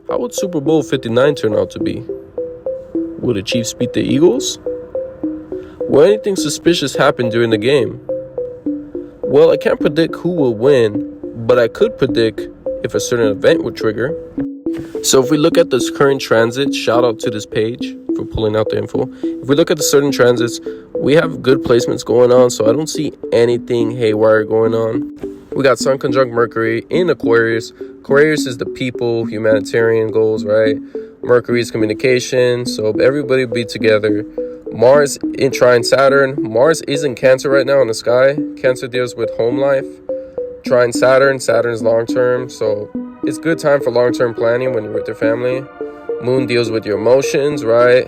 How would Super Bowl 59 turn out to be? Will the Chiefs beat the Eagles? Will anything suspicious happen during the game? Well, I can't predict who will win, but I could predict if a certain event would trigger. So if we look at this current transit, shout out to this page for pulling out the info. If we look at the certain transits, we have good placements going on, so I don't see anything haywire going on. We got Sun conjunct Mercury in Aquarius. Aquarius is the people, humanitarian goals, right? Mercury is communication, so everybody will be together. Mars in trine Saturn. Mars is in Cancer right now in the sky. Cancer deals with home life. Trine Saturn. Saturn is long term, so it's good time for long term planning when you're with your family. Moon deals with your emotions, right?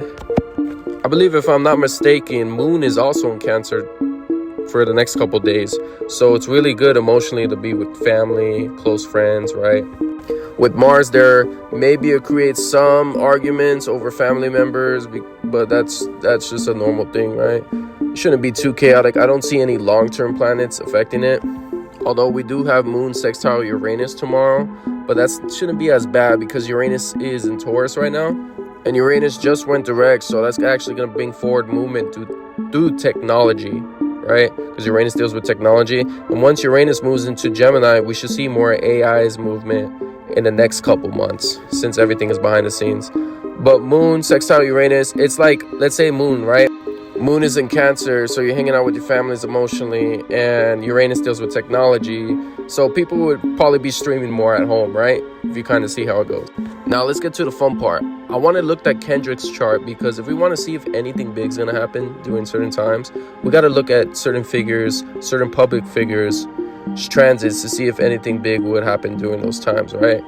I believe, if I'm not mistaken, Moon is also in Cancer for the next couple days, so it's really good emotionally to be with family, close friends, right? With Mars there, maybe it creates some arguments over family members, but that's just a normal thing, right? It shouldn't be too chaotic. I don't see any long-term planets affecting it, although we do have Moon sextile Uranus tomorrow, but that shouldn't be as bad because Uranus is in Taurus right now, and Uranus just went direct, so that's actually going to bring forward movement through technology, right? Because Uranus deals with technology, and once Uranus moves into Gemini, we should see more AI's movement in the next couple months, since everything is behind the scenes. But Moon sextile Uranus, it's like, let's say Moon, right? Moon is in Cancer, so you're hanging out with your families emotionally, and Uranus deals with technology, so people would probably be streaming more at home, right? If you kind of see how it goes. Now let's get to the fun part. I want to look at Kendrick's chart, because if we want to see if anything big is going to happen during certain times, we got to look at certain figures, certain public figures, transits, to see if anything big would happen during those times, right?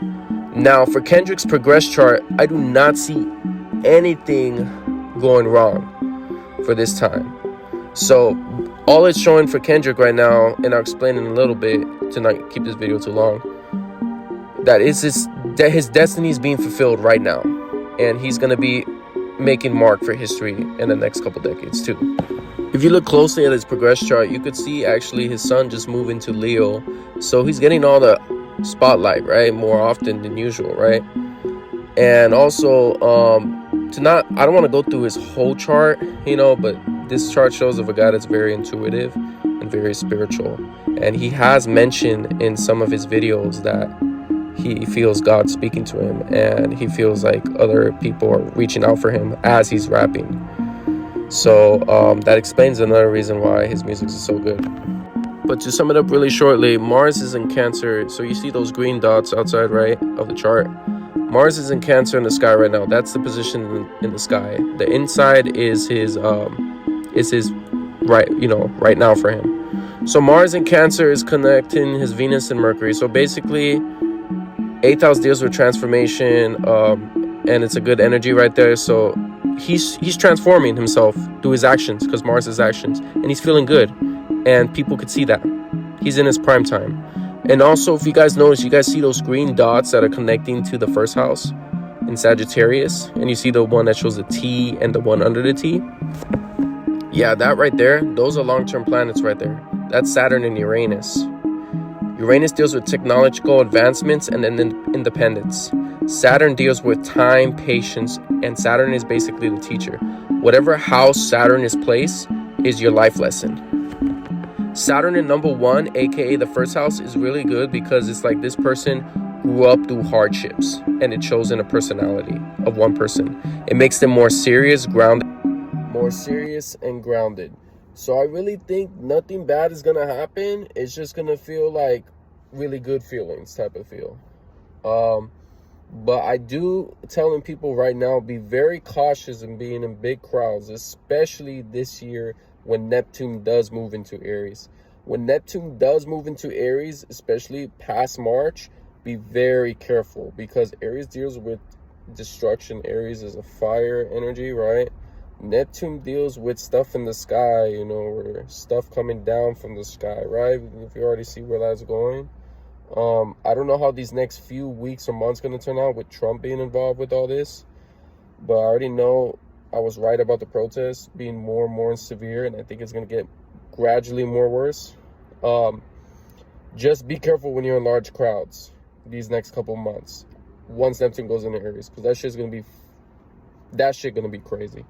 Now for Kendrick's progress chart, I do not see anything going wrong for this time. So all it's showing for Kendrick right now, and I'll explain in a little bit to not keep this video too long, that his destiny is being fulfilled right now, and he's going to be making mark for history in the next couple decades too. If you look closely at his progress chart, you could see actually his sun just moved into Leo, so he's getting all the spotlight, right, more often than usual, right? And also I don't want to go through his whole chart, but this chart shows of a guy that's very intuitive and very spiritual, and he has mentioned in some of his videos that he feels God speaking to him, and he feels like other people are reaching out for him as he's rapping. So that explains another reason why his music is so good. But to sum it up really shortly, Mars is in Cancer, so you see those green dots outside right of the chart. Mars is in Cancer in the sky right now. That's the position in the sky. The inside is his right now for him. So Mars in Cancer is connecting his Venus and Mercury. So basically, 8th house deals with transformation, and it's a good energy right there. So he's transforming himself through his actions, because Mars is actions, and he's feeling good, and people could see that he's in his prime time. And also, if you guys notice, you guys see those green dots that are connecting to the first house in Sagittarius, and you see the one that shows the T and the one under the T. Yeah, that right there, those are long-term planets right there. That's Saturn and Uranus. Uranus deals with technological advancements and then independence. Saturn deals with time, patience, and Saturn is basically the teacher. Whatever house Saturn is placed is your life lesson. Saturn in number 1, aka the first house, is really good because it's like this person grew up through hardships, and it shows in a personality of one person. It makes them more serious and grounded. So I really think nothing bad is gonna happen. It's just gonna feel like really good feelings type of feel. But I do telling people right now, be very cautious in being in big crowds, especially this year when Neptune does move into Aries. When Neptune does move into Aries, especially past March, be very careful, because Aries deals with destruction. Aries is a fire energy, right? Neptune deals with stuff in the sky, or stuff coming down from the sky, right? If you already see where that's going. I don't know how these next few weeks or months going to turn out with Trump being involved with all this, but I already know I was right about the protests being more and more severe, and I think it's going to get gradually more worse. Just be careful when you're in large crowds these next couple months. once Neptune goes into Aries, because that shit gonna be crazy.